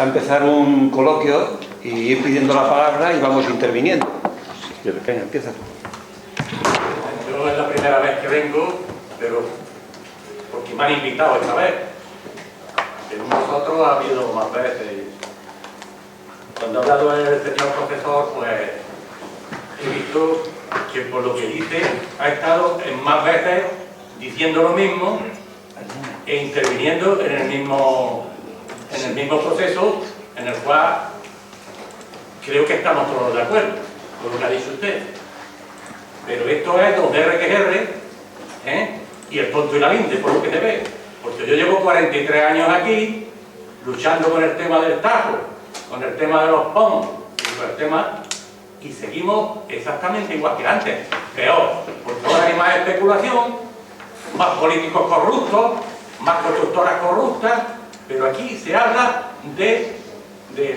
empezar un coloquio y ir pidiendo la palabra y vamos interviniendo. Venga, empieza. Yo es la primera vez que vengo, pero porque me han invitado esta vez. En nosotros ha habido más veces. Cuando ha hablado el señor profesor, pues he visto que por lo que dice ha estado en más veces diciendo lo mismo e interviniendo en el mismo proceso en el cual creo que estamos todos de acuerdo con lo que ha dicho usted. Pero esto es 2R que es R, y el tonto y la linde, por lo que se ve. Porque yo llevo 43 años aquí luchando con el tema del Tajo, con el tema de los POM, con el tema, y seguimos exactamente igual que antes. Peor, porque ahora hay más especulación, más políticos corruptos, más constructoras corruptas, pero aquí se habla de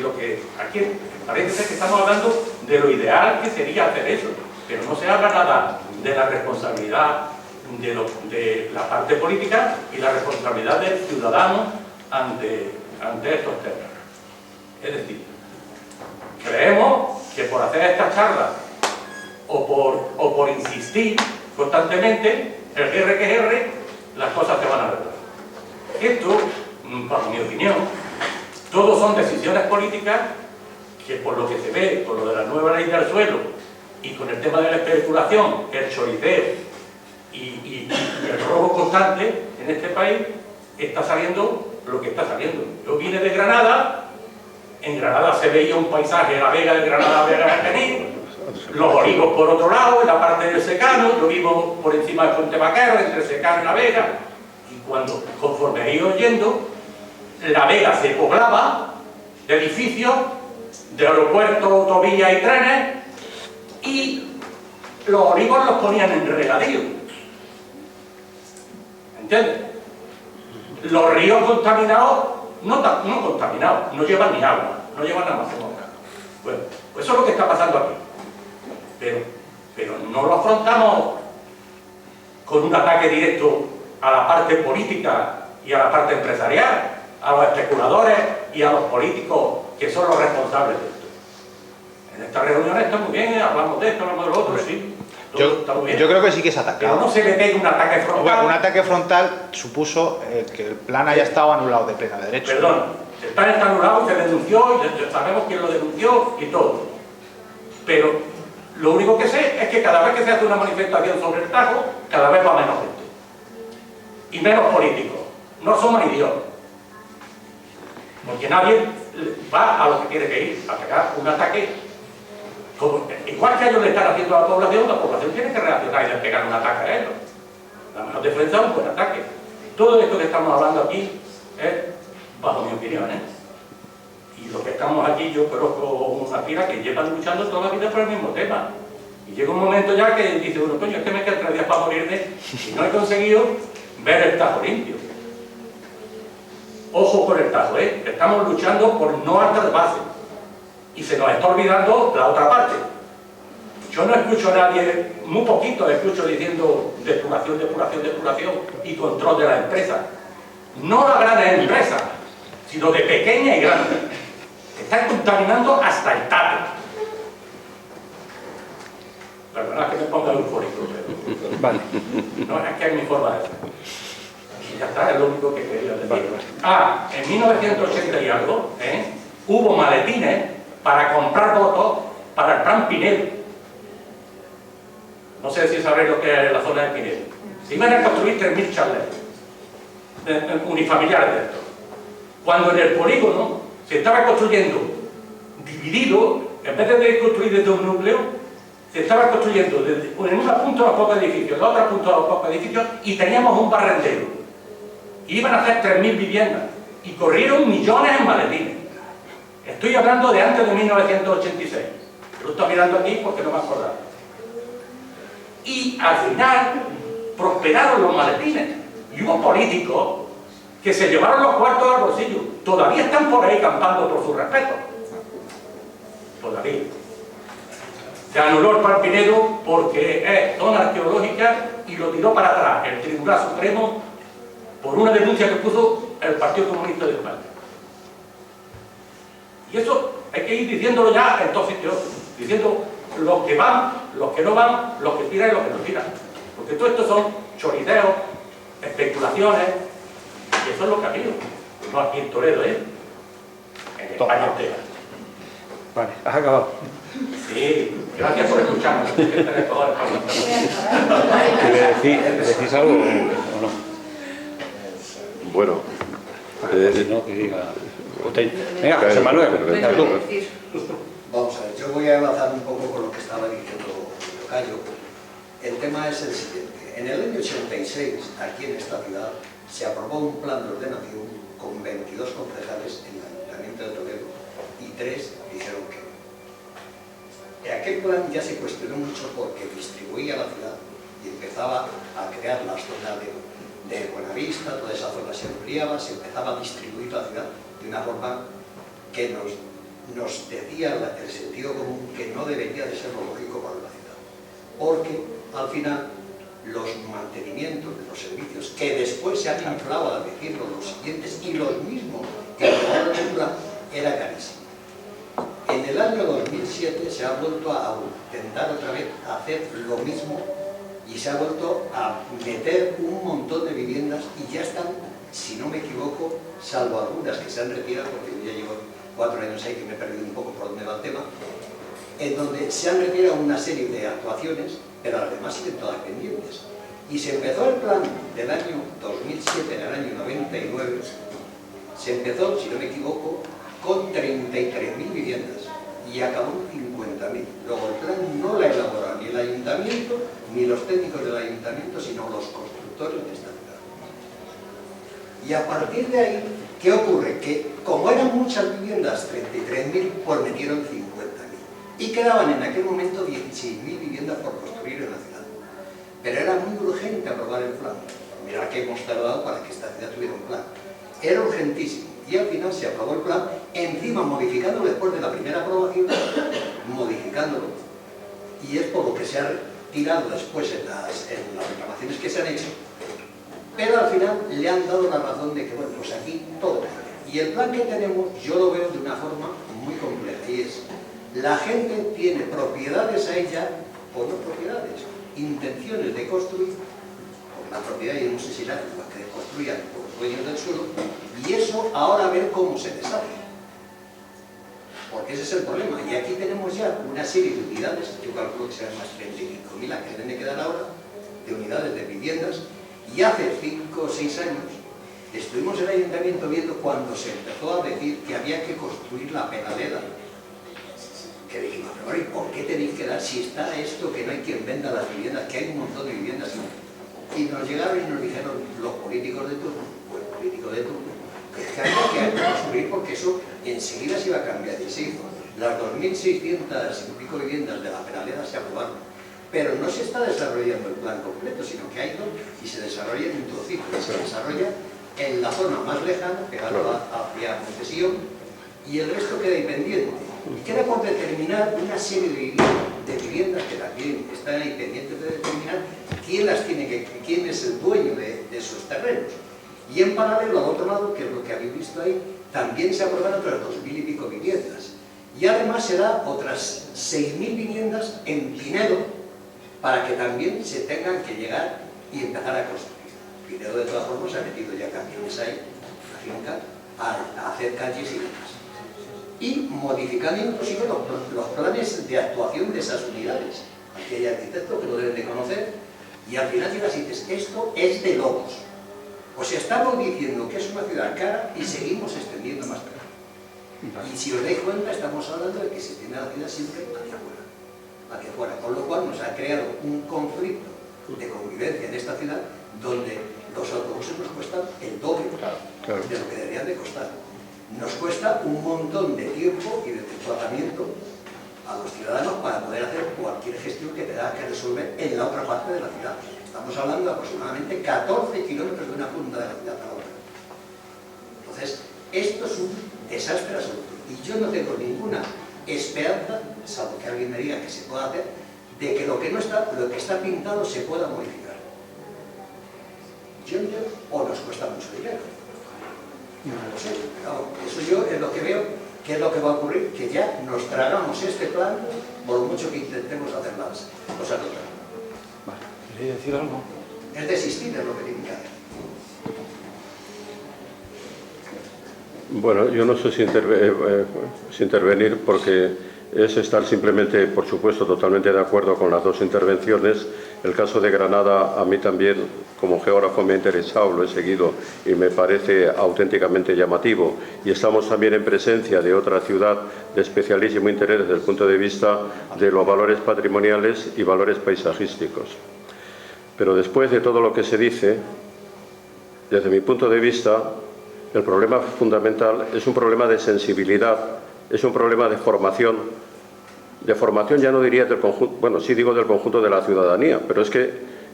lo que, aquí parece ser que estamos hablando de lo ideal que sería hacer eso, pero no se habla nada de la responsabilidad de la parte política y la responsabilidad del ciudadano ante estos temas. Es decir, creemos que por hacer estas charlas o por insistir constantemente, el R que es R, las cosas se van a arreglar. Esto, bajo mi opinión, todos son decisiones políticas que, por lo que se ve, por lo de la nueva ley del suelo y con el tema de la especulación, el choriceo y el robo constante en este país, está saliendo lo que está saliendo. Yo vine de Granada, en Granada se veía un paisaje, la Vega de Granada, Vega de Caní, los olivos por otro lado, en la parte del secano, yo vivo por encima del Puente Vaquero, entre el secano y la Vega, y conforme he ido yendo, la Vega se poblaba de edificios, de aeropuertos, autovías y trenes, y los olivos los ponían en regadío. ¿Entiendes? Los ríos contaminados, no contaminados, no llevan ni agua, no llevan nada más que agua. Bueno, pues eso es lo que está pasando aquí. Pero no lo afrontamos con un ataque directo a la parte política y a la parte empresarial, a los especuladores y a los políticos que son los responsables de esto. En estas reuniones está muy bien, hablamos de esto, hablamos de lo otro, sí. Yo creo que sí que es atacado. Pero no se le pega un ataque frontal. Un ataque frontal supuso que el plan haya estado anulado de pleno derecho. Perdón, el plan está anulado, se denunció, y sabemos quién lo denunció y todo. Pero lo único que sé es que cada vez que se hace una manifestación sobre el Tajo, cada vez va menos gente. Y menos políticos. No somos idiotas. Porque nadie va a lo que tiene que ir, a pegar un ataque. Igual que ellos le están haciendo a la población tiene que reaccionar y despegar un ataque a ellos. La mejor defensa es un buen ataque. Todo esto que estamos hablando aquí es, bajo mi opinión, y los que estamos aquí, yo conozco una fila que llevan luchando toda la vida por el mismo tema. Y llega un momento ya que dice uno, coño, es que me quedan 3 días para morirme y no he conseguido ver el Tajo limpio. Ojo con el Tajo, estamos luchando por no altas bases. Y se nos está olvidando la otra parte. Yo no escucho a nadie, muy poquito escucho diciendo depuración y control de la empresa. No las grandes empresas, sino de pequeñas y grandes. Están contaminando hasta el tato. Perdona que me ponga eufórico, pero... Vale. No, es que es mi forma de ser. Y ya está, es lo único que quería decir. En 1980 y algo, hubo maletines para comprar votos para el plan Pinel. No sé si sabréis lo que es la zona de Pinel. Se iban a construir 3.000 chalets unifamiliares de estos. Cuando en el polígono se estaba construyendo dividido, en vez de construir desde un núcleo, se estaba construyendo desde, en una punta a los pocos edificios, en la otra punta a los pocos edificios, y teníamos un barrendero. Iban a hacer 3.000 viviendas y corrieron millones en maletines. Estoy hablando de antes de 1986. Lo estoy mirando aquí porque no me acuerdo. Y al final prosperaron los maletines. Y hubo políticos que se llevaron los cuartos al bolsillo. Todavía están por ahí campando por su respeto. Todavía. Se anuló el Plan Pinedo porque es zona arqueológica y lo tiró para atrás el Tribunal Supremo por una denuncia que puso el Partido Comunista de España. Y eso hay que ir diciéndolo ya en todos sitios, diciendo los que van, los que no van, los que tiran y los que no tiran. Porque todo esto son choriceos, especulaciones, y eso es lo que ha habido. No aquí en Toledo, en España entera. Vale, has acabado. Sí, gracias por escucharme. ¿Decís algo o no? Bueno, Si no, que diga. Venga, José Manuel, venga tú. Vamos a ver, yo voy a avanzar un poco con lo que estaba diciendo Tocayo. El tema es el siguiente. En el año 86, aquí en esta ciudad, se aprobó un plan de ordenación con 22 concejales en el Ayuntamiento de Toledo y 3 dijeron que no. Aquel plan ya se cuestionó mucho porque distribuía la ciudad y empezaba a crear las zonas de Buenavista, toda esa zona se ampliaba, se empezaba a distribuir la ciudad de una forma que nos decía el sentido común que no debería de ser lo lógico para la ciudad. Porque al final los mantenimientos de los servicios, que después se han inflado a decirlo los siguientes y los mismos que el plan, era carísimo. En el año 2007 se ha vuelto a intentar otra vez hacer lo mismo y se ha vuelto a meter un montón de viviendas y ya están, si no me equivoco, salvo algunas que se han retirado, porque yo ya llevo 4 años ahí que me he perdido un poco por dónde va el tema, en donde se han retirado una serie de actuaciones, pero las demás siguen todas pendientes. Y se empezó el plan del año 2007, en el año 99, se empezó, si no me equivoco, con 33.000 viviendas y acabó en 50.000. Luego el plan no la elaboró ni el ayuntamiento, ni los técnicos del ayuntamiento, sino los constructores de esta ciudad. Y a partir de ahí, ¿qué ocurre? Que como eran muchas viviendas, 33.000, pues metieron 50.000. Y quedaban en aquel momento 16.000 viviendas por construir en la ciudad. Pero era muy urgente aprobar el plan. Mirad que hemos tardado para que esta ciudad tuviera un plan. Era urgentísimo. Y al final se aprobó el plan, encima modificándolo después de la primera aprobación, modificándolo. Y es por lo que se ha tirado después en las reclamaciones que se han hecho. Pero al final le han dado la razón de que, bueno, pues aquí todo cambia. Y el plan que tenemos, yo lo veo de una forma muy compleja, y es, la gente tiene propiedades a ella, o no propiedades, intenciones de construir, porque la propiedad, yo no sé si la que construyan por los dueños del suelo, y eso ahora a ver cómo se deshace. Porque ese es el problema. Y aquí tenemos ya una serie de unidades, yo calculo que serán más 35.000 las que deben de quedar ahora, de unidades de viviendas, y hace 5 o 6 años estuvimos en el ayuntamiento viendo cuando se empezó a decir que había que construir la Peraleda. Que dijimos, pero ¿y por qué tenéis que dar si está esto que no hay quien venda las viviendas, que hay un montón de viviendas? Y nos llegaron y nos dijeron los políticos de turno, pues políticos de turno, que había que construir porque eso enseguida se iba a cambiar y se hizo. Las 2.600 y pico viviendas de la Peraleda se aprobaron. Pero no se está desarrollando el plan completo, sino que ha ido y se desarrolla en un trocito, se desarrolla en la zona más lejana, pegado hacia concesión, y el resto queda pendiente. Y queda por determinar una serie de viviendas que también están ahí pendientes de determinar quién es el dueño de esos terrenos. Y en paralelo, al otro lado, que es lo que habéis visto ahí, también se aprobaron otras 2.000 y pico viviendas. Y además se da otras 6.000 viviendas en Pinedo, para que también se tengan que llegar y empezar a construir. Pinedo, de todas formas, ha metido ya camiones ahí, la finca, a hacer calles y demás. Y modificando inclusive los planes de actuación de esas unidades. Aquí hay arquitectos que lo deben de conocer, y al final llegas y dices, esto es de locos. O sea, estamos diciendo que es una ciudad cara y seguimos extendiendo más cara. Y si os dais cuenta, estamos hablando de que se tiene la ciudad siempre hacia afuera, con lo cual nos ha creado un conflicto de convivencia en esta ciudad donde los autobuses nos cuestan el doble de lo que deberían de costar. Nos cuesta un montón de tiempo y de desplazamiento a los ciudadanos para poder hacer cualquier gestión que tenga que resolver en la otra parte de la ciudad. Estamos hablando de aproximadamente 14 kilómetros de una punta de la ciudad a la otra. Entonces, esto es un desastre absoluto. Y yo no tengo ninguna esperanza, salvo que alguien me diga que se pueda hacer, de que lo que está pintado se pueda modificar. Yo o nos cuesta mucho dinero. No lo sé, pero eso yo es lo que veo ¿qué es lo que va a ocurrir? Que ya nos tragamos este plan por mucho que intentemos hacer las cosas de otra manera. Vale, ¿queréis decir algo? Es desistir de lo que tiene que hacer. Bueno, yo no sé si intervenir porque es estar simplemente, por supuesto, totalmente de acuerdo con las dos intervenciones. El caso de Granada a mí también, como geógrafo, me ha interesado, lo he seguido y me parece auténticamente llamativo. Y estamos también en presencia de otra ciudad de especialísimo interés desde el punto de vista de los valores patrimoniales y valores paisajísticos. Pero después de todo lo que se dice, desde mi punto de vista, el problema fundamental es un problema de sensibilidad, es un problema de formación ya no diría del conjunto, bueno, sí digo del conjunto de la ciudadanía, pero es que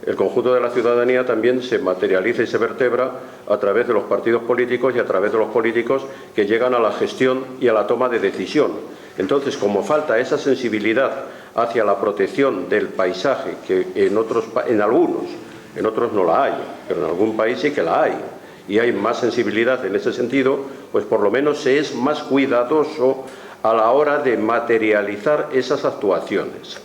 el conjunto de la ciudadanía también se materializa y se vertebra a través de los partidos políticos y a través de los políticos que llegan a la gestión y a la toma de decisión. Entonces, como falta esa sensibilidad hacia la protección del paisaje, que en algunos, en otros no la hay, pero en algún país sí que la hay, y hay más sensibilidad en ese sentido, pues por lo menos se es más cuidadoso a la hora de materializar esas actuaciones.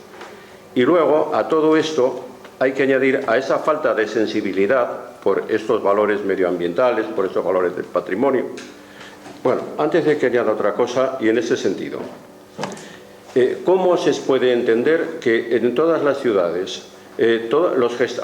Y luego, a todo esto, hay que añadir a esa falta de sensibilidad por estos valores medioambientales, por estos valores del patrimonio. Bueno, antes de que añada otra cosa, y en ese sentido, ¿cómo se puede entender que en todas las ciudades,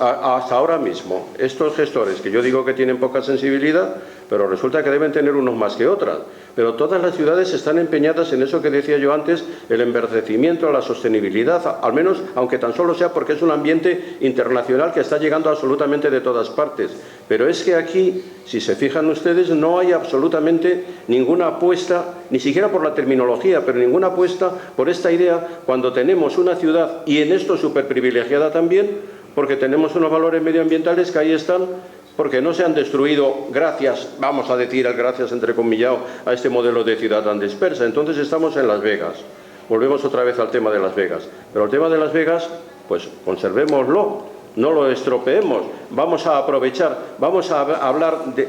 hasta ahora mismo, estos gestores que yo digo que tienen poca sensibilidad, pero resulta que deben tener unos más que otras, pero todas las ciudades están empeñadas en eso que decía yo antes, el enverdecimiento, la sostenibilidad, al menos, aunque tan solo sea porque es un ambiente internacional que está llegando absolutamente de todas partes. Pero es que aquí, si se fijan ustedes, no hay absolutamente ninguna apuesta, ni siquiera por la terminología, pero ninguna apuesta por esta idea cuando tenemos una ciudad, y en esto súper privilegiada también, porque tenemos unos valores medioambientales que ahí están, porque no se han destruido gracias, vamos a decir el gracias entrecomillado, a este modelo de ciudad tan dispersa. Entonces estamos en Las Vegas. Volvemos otra vez al tema de Las Vegas. Pero el tema de Las Vegas, pues conservémoslo, no lo estropeemos, vamos a aprovechar, vamos a hablar de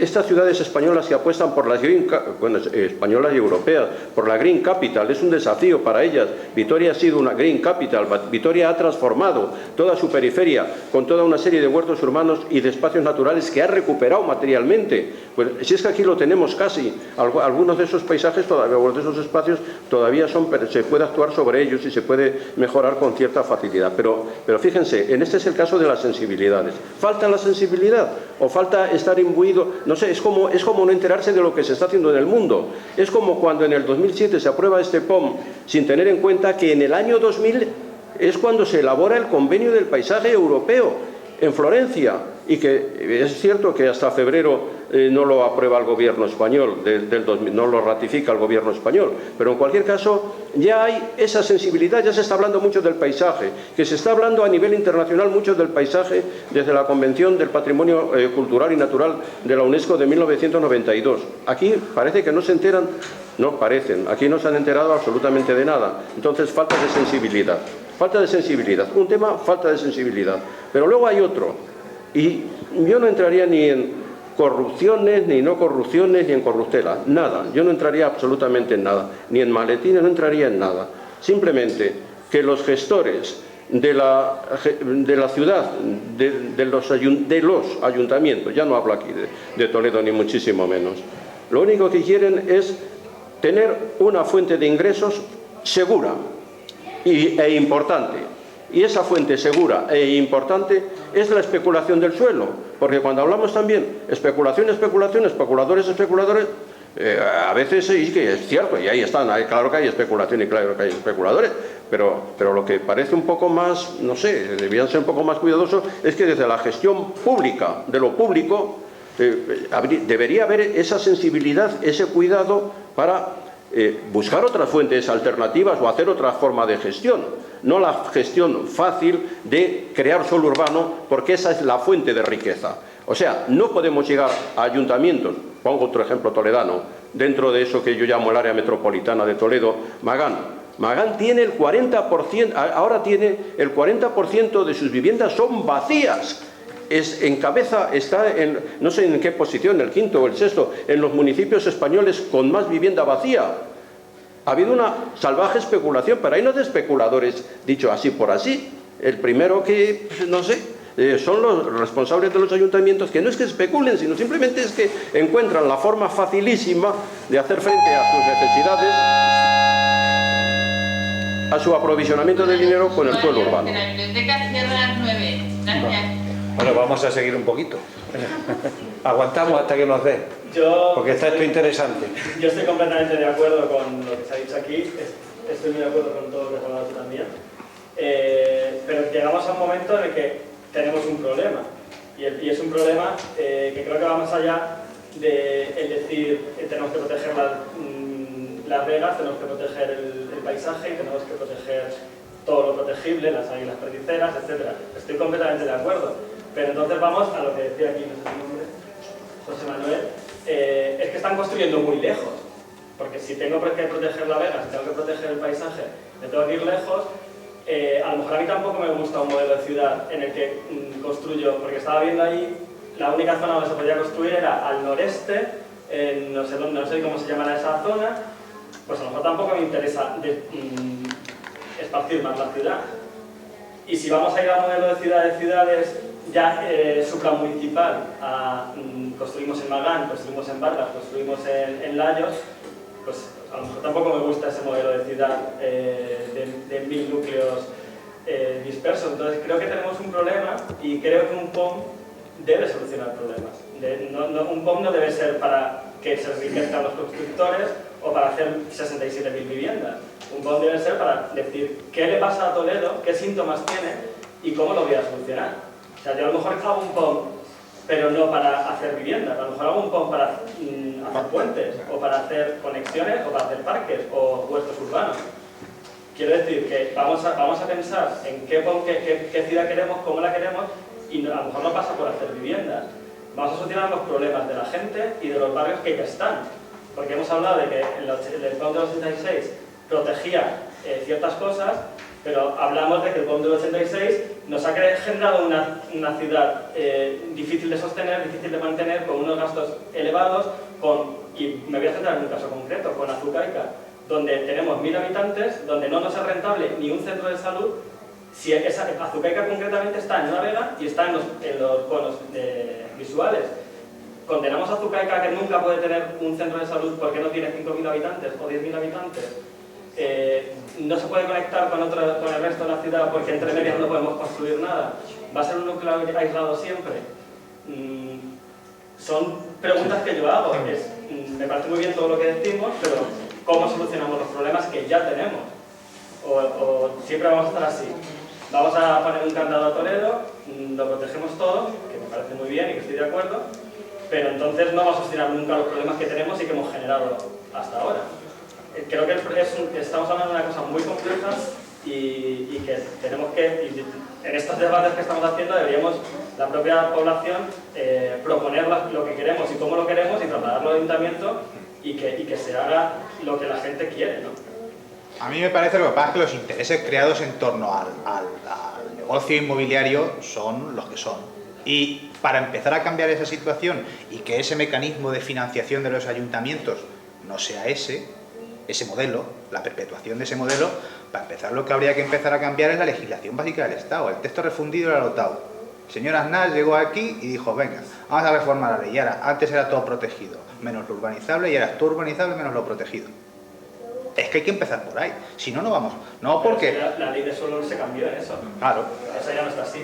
estas ciudades españolas que apuestan por las españolas y europeas, por la Green Capital, es un desafío para ellas. Vitoria ha sido una Green Capital, Vitoria ha transformado toda su periferia con toda una serie de huertos urbanos y de espacios naturales que ha recuperado materialmente. Pues si es que aquí lo tenemos casi, algunos de esos paisajes, algunos de esos espacios todavía se puede actuar sobre ellos y se puede mejorar con cierta facilidad. Pero fíjense, en este es el caso de las sensibilidades. ¿Falta la sensibilidad? ¿O falta estar imbuido? No sé, es como no enterarse de lo que se está haciendo en el mundo. Es como cuando en el 2007 se aprueba este POM sin tener en cuenta que en el año 2000 es cuando se elabora el Convenio del Paisaje Europeo en Florencia, y que es cierto que hasta febrero no lo aprueba el gobierno español, del 2000, no lo ratifica el gobierno español, pero en cualquier caso ya hay esa sensibilidad, ya se está hablando mucho del paisaje, que se está hablando a nivel internacional mucho del paisaje desde la Convención del Patrimonio Cultural y Natural de la UNESCO de 1992. Aquí parece que no se enteran, no parecen, aquí no se han enterado absolutamente de nada. Entonces, falta de sensibilidad. Falta de sensibilidad. Un tema, falta de sensibilidad. Pero luego hay otro. Y yo no entraría ni en corrupciones, ni no corrupciones, ni en corruptela. Nada. Yo no entraría absolutamente en nada. Ni en maletines, no entraría en nada. Simplemente que los gestores de la ciudad, de los ayuntamientos, ya no hablo aquí de Toledo ni muchísimo menos, lo único que quieren es tener una fuente de ingresos segura e importante. Y esa fuente segura e importante es la especulación del suelo. Porque cuando hablamos también especulación, especuladores, a veces sí que es cierto, y ahí están, claro que hay especulación y claro que hay especuladores, pero lo que parece un poco más, no sé, debían ser un poco más cuidadosos, es que desde la gestión pública, de lo público, debería haber esa sensibilidad, ese cuidado para buscar otras fuentes alternativas o hacer otra forma de gestión, no la gestión fácil de crear suelo urbano, porque esa es la fuente de riqueza. O sea, no podemos llegar a ayuntamientos, pongo otro ejemplo toledano, dentro de eso que yo llamo el área metropolitana de Toledo, Magán tiene el 40%, ahora tiene el 40% de sus viviendas son vacías. encabeza, está en, no sé en qué posición, el quinto o el sexto, en los municipios españoles con más vivienda vacía. Ha habido una salvaje especulación, pero hay no de especuladores, dicho así por así. El primero que, no sé, son los responsables de los ayuntamientos, que no es que especulen, sino simplemente es que encuentran la forma facilísima de hacer frente a sus necesidades, a su aprovisionamiento de dinero con el suelo urbano. La biblioteca cierra a las 9. Gracias. Bueno, vamos a seguir un poquito. Aguantamos hasta que nos dé, porque está esto interesante. Yo estoy completamente de acuerdo con lo que se ha dicho aquí, estoy muy de acuerdo con todo lo que has hablado tú también, pero llegamos a un momento en el que tenemos un problema, y es un problema que creo que va más allá de el decir tenemos que proteger las vegas, tenemos que proteger el paisaje, tenemos que proteger todo lo protegible, las águilas perdiceras, etc. Estoy completamente de acuerdo, pero entonces vamos a lo que decía aquí, no sé su nombre, José Manuel, es que están construyendo muy lejos, porque si tengo que proteger la vega, si tengo que proteger el paisaje, me tengo que ir lejos. A lo mejor a mí tampoco me gusta un modelo de ciudad en el que construyo, porque estaba viendo ahí, la única zona donde se podía construir era al noreste, no sé cómo se llamará esa zona, pues a lo mejor tampoco me interesa esparcir más la ciudad. Y si vamos a ir al modelo de ciudades ya supramunicipal, construimos en Magán, construimos en Vargas, construimos en Layos, pues a lo mejor tampoco me gusta ese modelo de ciudad de 1000 núcleos dispersos. Entonces creo que tenemos un problema y creo que un POM debe solucionar problemas. Un POM no debe ser para que se enriquezcan los constructores o para hacer 67.000 viviendas. Un POM debe ser para decir qué le pasa a Toledo, qué síntomas tiene y cómo lo voy a solucionar. O sea, yo a lo mejor hago un POM, pero no para hacer viviendas. A lo mejor hago un POM para hacer puentes, o para hacer conexiones, o para hacer parques, o huertos urbanos. Quiero decir que vamos a pensar en qué ciudad queremos, cómo la queremos, y a lo mejor no pasa por hacer viviendas. Vamos a solucionar los problemas de la gente y de los barrios que ya están. Porque hemos hablado de que el POM del 86 protegía ciertas cosas, pero hablamos de que el POM del 86 nos ha generado una ciudad difícil de sostener, difícil de mantener, con unos gastos elevados, y me voy a centrar en un caso concreto, con Azucaica, donde tenemos 1000 habitantes, donde no nos es rentable ni un centro de salud. Si Azucaica concretamente está en una vega y está en los conos visuales. Condenamos a Azucaica que nunca puede tener un centro de salud porque no tiene 5.000 habitantes o 10.000 habitantes. No se puede conectar con el resto de la ciudad porque entre medias no podemos construir nada. ¿Va a ser un núcleo aislado siempre? Son preguntas que yo hago. Me parece muy bien todo lo que decimos, pero ¿cómo solucionamos los problemas que ya tenemos? O siempre vamos a estar así. Vamos a poner un candado a Toledo, lo protegemos todo, que me parece muy bien y que estoy de acuerdo, pero entonces no vamos a solucionar nunca los problemas que tenemos y que hemos generado hasta ahora. Creo que estamos hablando de una cosa muy compleja y que tenemos que, en estos debates que estamos haciendo, deberíamos, la propia población, proponer lo que queremos y cómo lo queremos y trasladarlo al ayuntamiento y que se haga lo que la gente quiere, ¿no? A mí me parece lo que pasa es que los intereses creados en torno al negocio inmobiliario son los que son. Y para empezar a cambiar esa situación y que ese mecanismo de financiación de los ayuntamientos no sea ese modelo, la perpetuación de ese modelo, para empezar lo que habría que empezar a cambiar es la legislación básica del Estado. El texto refundido era lotado. El señor Aznar llegó aquí y dijo, venga, vamos a reformar la ley. Y ahora, antes era todo protegido, menos lo urbanizable, y ahora es todo urbanizable menos lo protegido. Es que hay que empezar por ahí, si no, no vamos. No porque... La ley de suelo se cambió en eso. Claro. Eso ya no está así.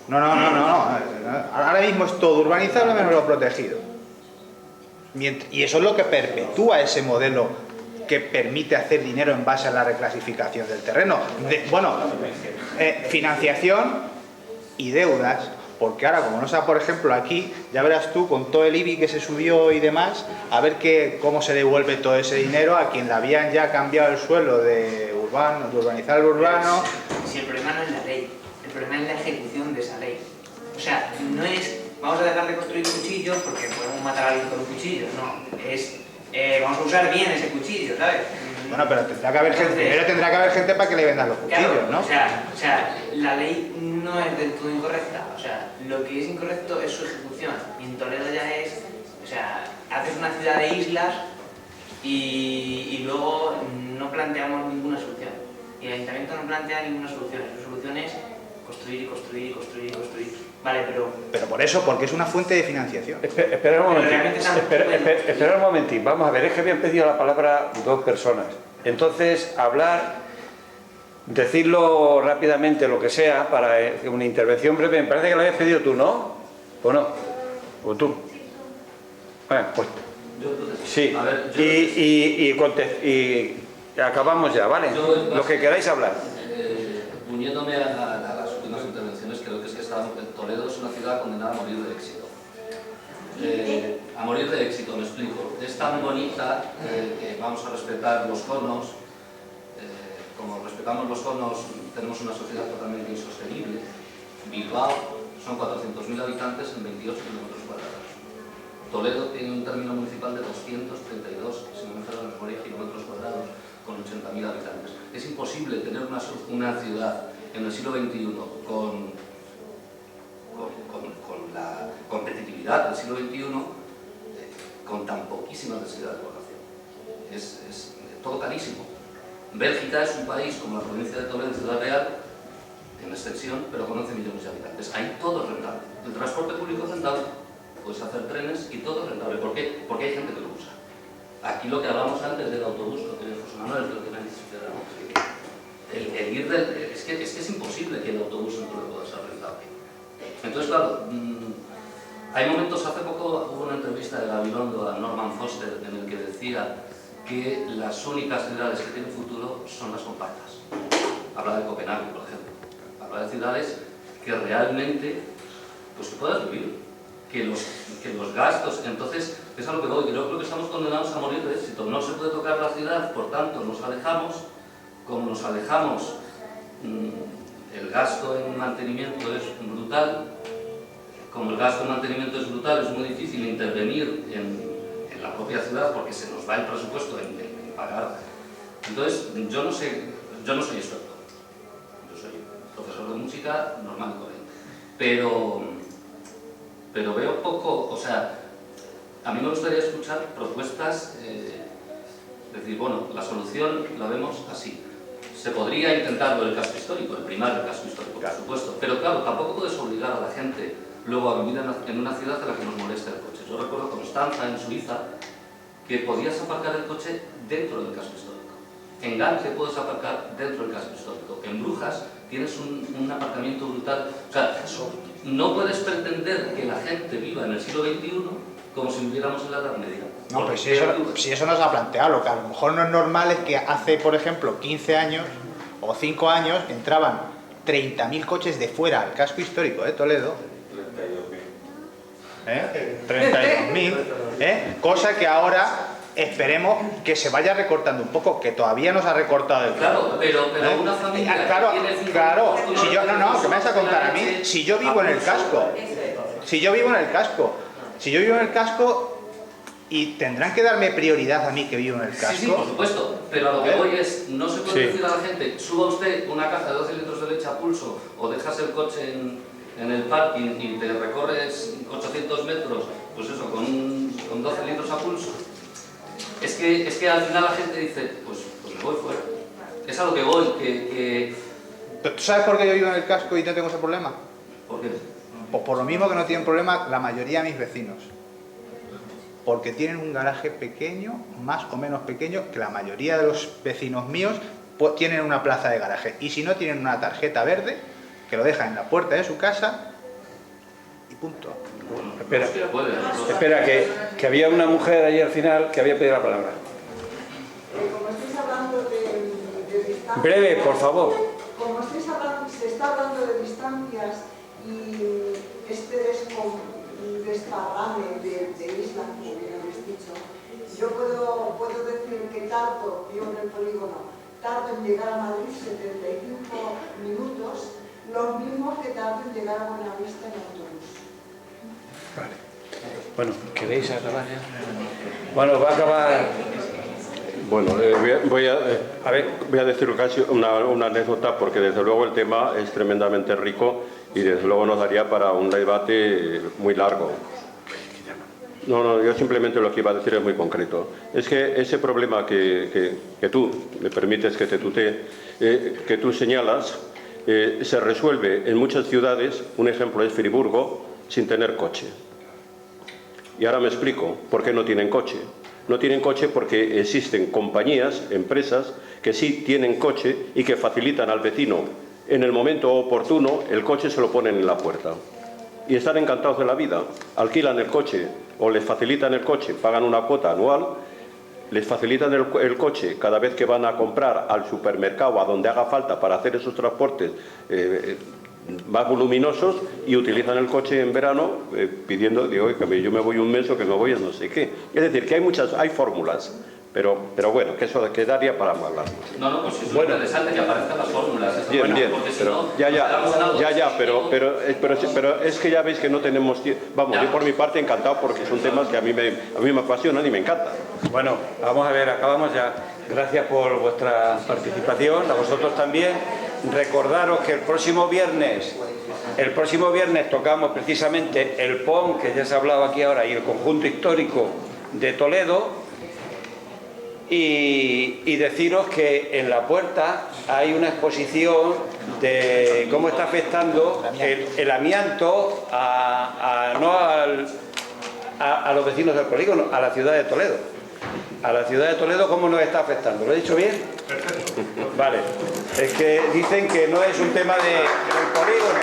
No. Ahora mismo es todo urbanizable menos lo protegido. Y eso es lo que perpetúa ese modelo que permite hacer dinero en base a la reclasificación del terreno. Financiación y deudas. Porque ahora, como no sea, por ejemplo, aquí, ya verás tú, con todo el IBI que se subió y demás, a ver cómo se devuelve todo ese dinero a quien le habían ya cambiado el suelo de urbanizar el urbano. Si el problema no es la ley, el problema es la ejecución de esa ley. O sea, no es vamos a dejar de construir cuchillos porque podemos matar a alguien con un cuchillo, no. Es vamos a usar bien ese cuchillo, ¿sabes? Bueno, pero tendrá que haber gente, primero tendrá que haber gente para que le vendan los cuchillos, Claro, ¿no? o sea, la ley no es del todo incorrecta. O sea, lo que es incorrecto es su ejecución. Y en Toledo ya es, o sea, haces una ciudad de islas y luego no planteamos ninguna solución. Y el ayuntamiento no plantea ninguna solución. Su solución es construir y construir y construir y construir. Vale, Pero por eso, porque es una fuente de financiación. Espera un momentito. realmente están- Espera un momentito. Vamos a ver, es que habían pedido la palabra dos personas. Entonces, hablar, decirlo rápidamente, lo que sea, para una intervención breve. Me parece que lo habías pedido tú, ¿no? ¿O no? ¿O tú? Bueno, pues sí. A ver, Y acabamos ya, ¿vale? Lo que queráis hablar. Uniéndome a las últimas intervenciones, creo que es que Toledo es una ciudad condenada a morir de éxito. A morir de éxito, me explico. Es tan bonita que vamos a respetar los conos. Como respetamos los conos, tenemos una sociedad totalmente insostenible. Bilbao son 400.000 habitantes en 28 kilómetros cuadrados. Toledo tiene un término municipal de 232, si no me falla la memoria, kilómetros cuadrados, con 80.000 habitantes. Es imposible tener una ciudad en el siglo XXI con la competitividad del siglo XXI con tan poquísima densidad de población. Es todo carísimo. Bélgica es un país como la provincia de Toledo, Ciudad Real, en extensión, pero con 11 millones de habitantes. Ahí todo es rentable. El transporte público es rentable. Puedes hacer trenes y todo es rentable. ¿Por qué? Porque hay gente que lo usa. Aquí lo que hablamos antes del autobús, lo que José Manuel, lo que me ha dicho, es que es imposible que el autobús en Toledo pueda ser rentable. Entonces, claro, hay momentos, hace poco hubo una entrevista de Gabilondo a Norman Foster en el que decía que las únicas ciudades que tienen futuro son las compactas. Habla de Copenhague, por ejemplo. Habla de ciudades que realmente, pues que puedas vivir, que los gastos, entonces, es a lo que voy, yo creo que estamos condenados a morir de éxito. No se puede tocar la ciudad, por tanto, nos alejamos. Como nos alejamos, el gasto en mantenimiento es brutal. Como el gasto en mantenimiento es brutal, es muy difícil intervenir en la propia ciudad porque se nos va el presupuesto en pagar. Entonces, yo no soy experto. Yo soy profesor de música normal y corriente. Pero veo poco, o sea, a mí me gustaría escuchar propuestas, decir, bueno, la solución la vemos así. Se podría intentarlo en el casco histórico, el primario casco histórico, por supuesto, pero claro, tampoco puedes obligar a la gente luego a vivir en una ciudad en la que nos molesta el coche. Yo recuerdo Constanza, en Suiza, que podías aparcar el coche dentro del casco histórico. En Gante puedes aparcar dentro del casco histórico. En Brujas tienes un aparcamiento brutal. O sea, no puedes pretender que la gente viva en el siglo XXI como si viviéramos en la Edad Media. No, pero si eso no se ha planteado, lo que a lo mejor no es normal es que hace, por ejemplo, 15 años o 5 años entraban 30.000 coches de fuera al casco histórico de Toledo. 32.000, cosa que ahora esperemos que se vaya recortando un poco, que todavía no se ha recortado el Claro, pero una familia claro, si yo, no, que me vas a contar a mí, si yo vivo en el casco, y tendrán que darme prioridad a mí que vivo en el casco. Sí, por supuesto, pero a lo que voy es, no se puede decir a la gente, suba usted una caja de 12 litros de leche a pulso o dejas el coche en el parking y te recorres 800 metros, pues eso, con 12 litros a pulso. Es que al final la gente dice, pues me voy fuera. Es a lo que voy, que... ¿Tú sabes por qué yo vivo en el casco y no tengo ese problema? ¿Por qué? Pues por lo mismo que no tienen problema la mayoría de mis vecinos. Porque tienen un garaje pequeño, más o menos pequeño, que la mayoría de los vecinos míos tienen una plaza de garaje. Y si no, tienen una tarjeta verde, que lo dejan en la puerta de su casa y punto. Espera, que había una mujer ahí al final que había pedido la palabra. Como estáis hablando de distancias... Breve, por favor. Como estáis hablando, se está hablando de distancias y este desparrame de islas, como bien habéis dicho, yo puedo decir que tardo, yo en el polígono, tardo en llegar a Madrid 75 minutos, los mismos que tardo en llegar a Buenavista en autobús. Vale. Bueno, ¿queréis acabar ya? Bueno, va a acabar... Bueno, voy a decir casi una anécdota, porque desde luego el tema es tremendamente rico y desde luego nos daría para un debate muy largo. No, yo simplemente lo que iba a decir es muy concreto. Es que ese problema que tú me permites que te tutee, que tú señalas, se resuelve en muchas ciudades. Un ejemplo es Friburgo, sin tener coche. Y ahora me explico por qué no tienen coche. No tienen coche porque existen compañías, empresas, que sí tienen coche y que facilitan al vecino en el momento oportuno, el coche se lo ponen en la puerta. Y están encantados de la vida. Alquilan el coche o les facilitan el coche, pagan una cuota anual, les facilitan el coche cada vez que van a comprar al supermercado, a donde haga falta para hacer esos transportes más voluminosos, y utilizan el coche en verano pidiendo, digo, que yo me voy un mes o que me voy a no sé qué. Es decir, que hay fórmulas, pero bueno, que eso quedaría para hablar. No, pues es muy interesante que aparezcan las fórmulas. Bien, bueno, bien, pero pero es que ya veis que no tenemos tiempo. Vamos, yo por mi parte encantado, porque son temas que a mí me apasionan y me encantan. Bueno, vamos a ver, acabamos ya. Gracias por vuestra participación, a vosotros también. Recordaros que el próximo viernes tocamos precisamente el PON, que ya se ha hablado aquí ahora, y el conjunto histórico de Toledo. Y deciros que en la puerta hay una exposición de cómo está afectando el amianto a los vecinos del polígono, a la ciudad de Toledo. A la ciudad de Toledo, ¿cómo nos está afectando? ¿Lo he dicho bien? Perfecto. Vale. Es que dicen que no es un tema del polígono.